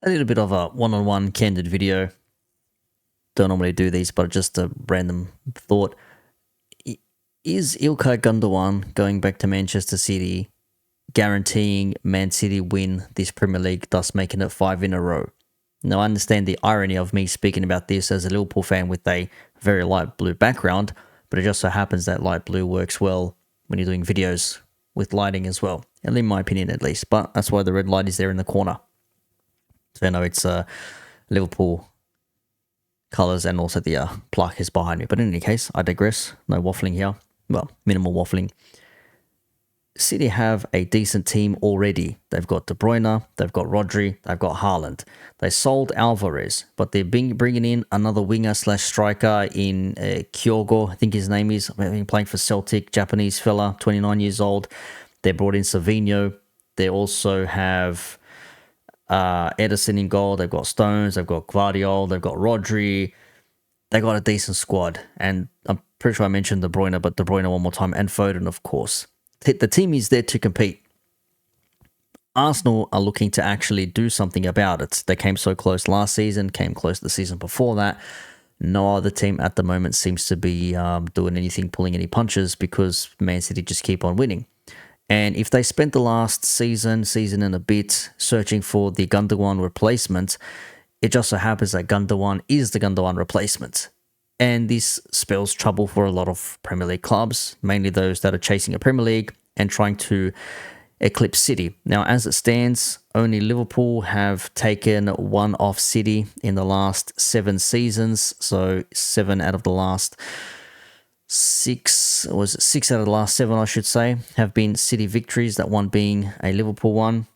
A little bit of a one-on-one candid video. Don't normally do these, but just a random thought. Is Ilkay Gundogan going back to Manchester City guaranteeing Man City win this Premier League, thus making it 5 in a row? Now, I understand the irony of me speaking about this as a Liverpool fan with a very light blue background, but it just so happens that light blue works well when you're doing videos with lighting as well, and in my opinion at least. But that's why the red light is there in the corner. So I know it's Liverpool colours and also the plaque is behind me. But in any case, I digress. No waffling here. Well, minimal waffling. City have a decent team already. They've got De Bruyne, they've got Rodri, they've got Haaland. They sold Alvarez, but they're bringing in another winger/striker in Kyogo, I think his name is. Playing for Celtic, Japanese fella, 29 years old. They brought in Savinho. They also have Ederson in goal. They've got Stones, they've got Guardiola, they've got Rodri. They got a decent squad. And I'm pretty sure I mentioned De Bruyne, but De Bruyne one more time, and Foden, of course. The team is there to compete. Arsenal are looking to actually do something about it. They came so close last season, came close the season before that. No other team at the moment seems to be doing anything, pulling any punches, because Man City just keep on winning. And if they spent the last season and a bit searching for the Gundogan replacement, it just so happens that Gundogan is the Gundogan replacement. And this spells trouble for a lot of Premier League clubs, mainly those that are chasing a Premier League and trying to eclipse City. Now, as it stands, only Liverpool have taken one off City in the last 7 seasons. So 7 out of the last 6, or was it 6 out of the last 7, I should say, have been City victories, that one being a Liverpool one.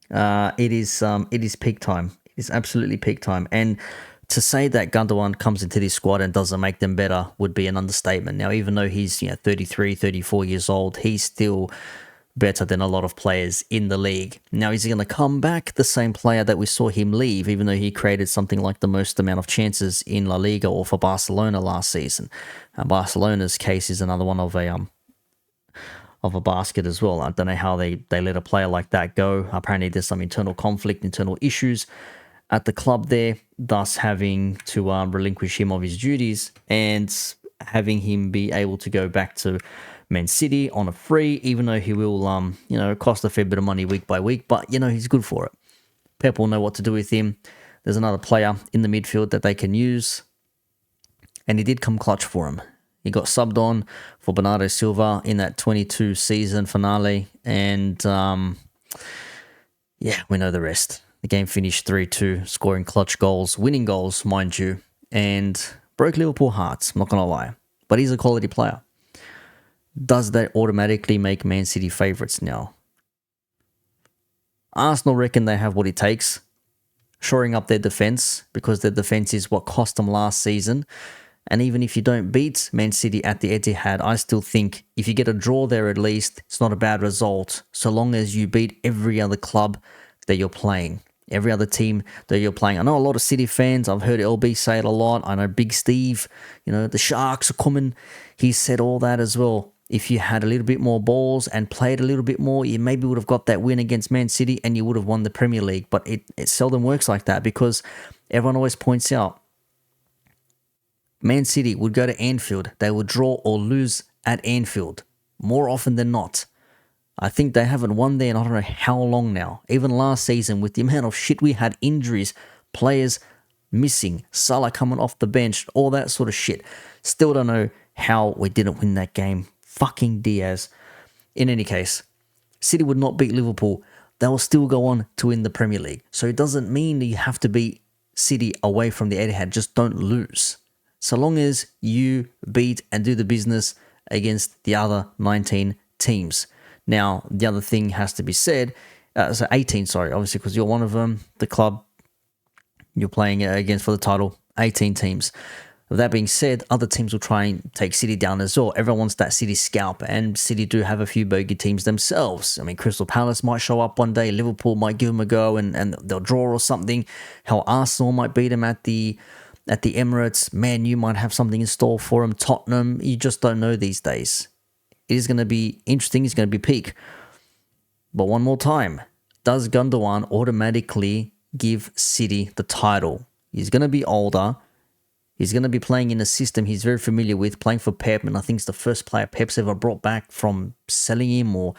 It is peak time. It is absolutely peak time. And to say that Gundogan comes into this squad and doesn't make them better would be an understatement. Now, even though he's 33, 34 years old, he's still better than a lot of players in the league. Now, is he going to come back the same player that we saw him leave, even though he created something like the most amount of chances in La Liga or for Barcelona last season? Barcelona's case is another one of a basket as well. I don't know how they let a player like that go. Apparently, there's some internal conflict, internal issues at the club there, thus having to relinquish him of his duties and having him be able to go back to Man City on a free, even though he will, cost a fair bit of money week by week, but, he's good for it. Pep will know what to do with him. There's another player in the midfield that they can use, and he did come clutch for him. He got subbed on for Bernardo Silva in that 22 season finale, and, we know the rest. The game finished 3-2, scoring clutch goals, winning goals, mind you, and broke Liverpool hearts, I'm not going to lie. But he's a quality player. Does that automatically make Man City favourites now? Arsenal reckon they have what it takes, shoring up their defence, because their defence is what cost them last season. And even if you don't beat Man City at the Etihad, I still think if you get a draw there at least, it's not a bad result, so long as you beat every other club that you're playing. Every other team that you're playing. I know a lot of City fans, I've heard LB say it a lot. I know Big Steve, the Sharks are coming. He said all that as well. If you had a little bit more balls and played a little bit more, you maybe would have got that win against Man City and you would have won the Premier League. But it seldom works like that, because everyone always points out Man City would go to Anfield. They would draw or lose at Anfield more often than not. I think they haven't won there in I don't know how long now. Even last season, with the amount of shit we had, injuries, players missing, Salah coming off the bench, all that sort of shit. Still don't know how we didn't win that game. Fucking Diaz. In any case, City would not beat Liverpool. They will still go on to win the Premier League. So it doesn't mean that you have to beat City away from the Etihad. Just don't lose. So long as you beat and do the business against the other 19 teams. Now, the other thing has to be said, 18, obviously, because you're one of them, the club you're playing against for the title, 18 teams. With that being said, other teams will try and take City down as well. Everyone wants that City scalp, and City do have a few bogey teams themselves. I mean, Crystal Palace might show up one day, Liverpool might give them a go and they'll draw or something. Hell, Arsenal might beat them at the Emirates. Man, you might have something in store for them. Tottenham, you just don't know these days. It is going to be interesting. It's going to be peak. But one more time, does Gundogan automatically give City the title. He's going to be older. He's going to be playing in a system he's very familiar with, playing for Pep, and I think it's the first player Pep's ever brought back from selling him or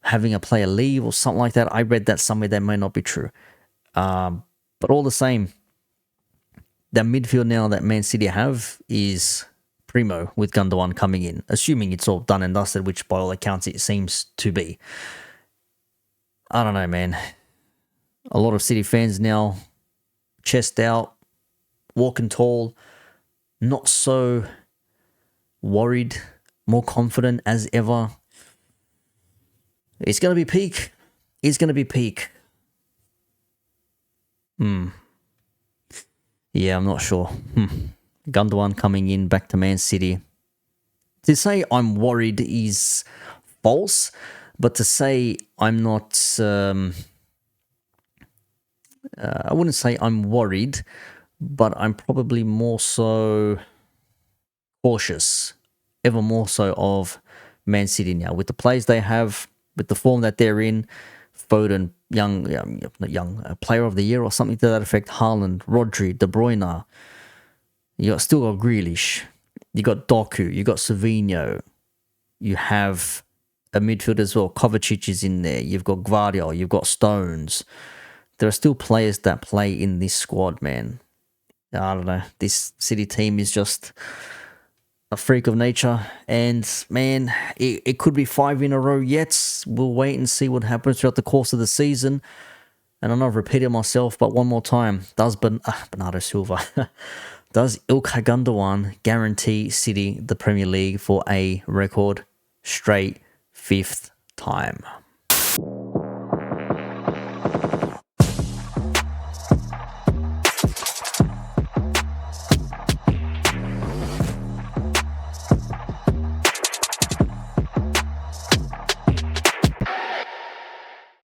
having a player leave or something like that. I read that somewhere. That may not be true. But all the same, the midfield now that Man City have is primo with Gundogan coming in, assuming it's all done and dusted, which by all accounts it seems to be. I don't know, man. A lot of City fans now, chest out, walking tall, not so worried, more confident as ever. It's going to be peak. It's going to be peak. Yeah, I'm not sure. Gundogan coming in back to Man City. To say I'm worried is false, but to say I'm not... I wouldn't say I'm worried, but I'm probably more so cautious, ever more so of Man City now. With the players they have, with the form that they're in, Foden, player of the year or something to that effect, Haaland, Rodri, De Bruyne, still got Grealish, you got Doku, you got Savinho, you have a midfield as well, Kovacic is in there, you've got Gvardiol, you've got Stones. There are still players that play in this squad, man. I don't know. This City team is just a freak of nature. And, man, it could be 5 in a row yet. We'll wait and see what happens throughout the course of the season. And I know I've repeated myself, but one more time. Does Bernardo Silva, does Ilkay Gundogan guarantee City the Premier League for a record straight 5th time?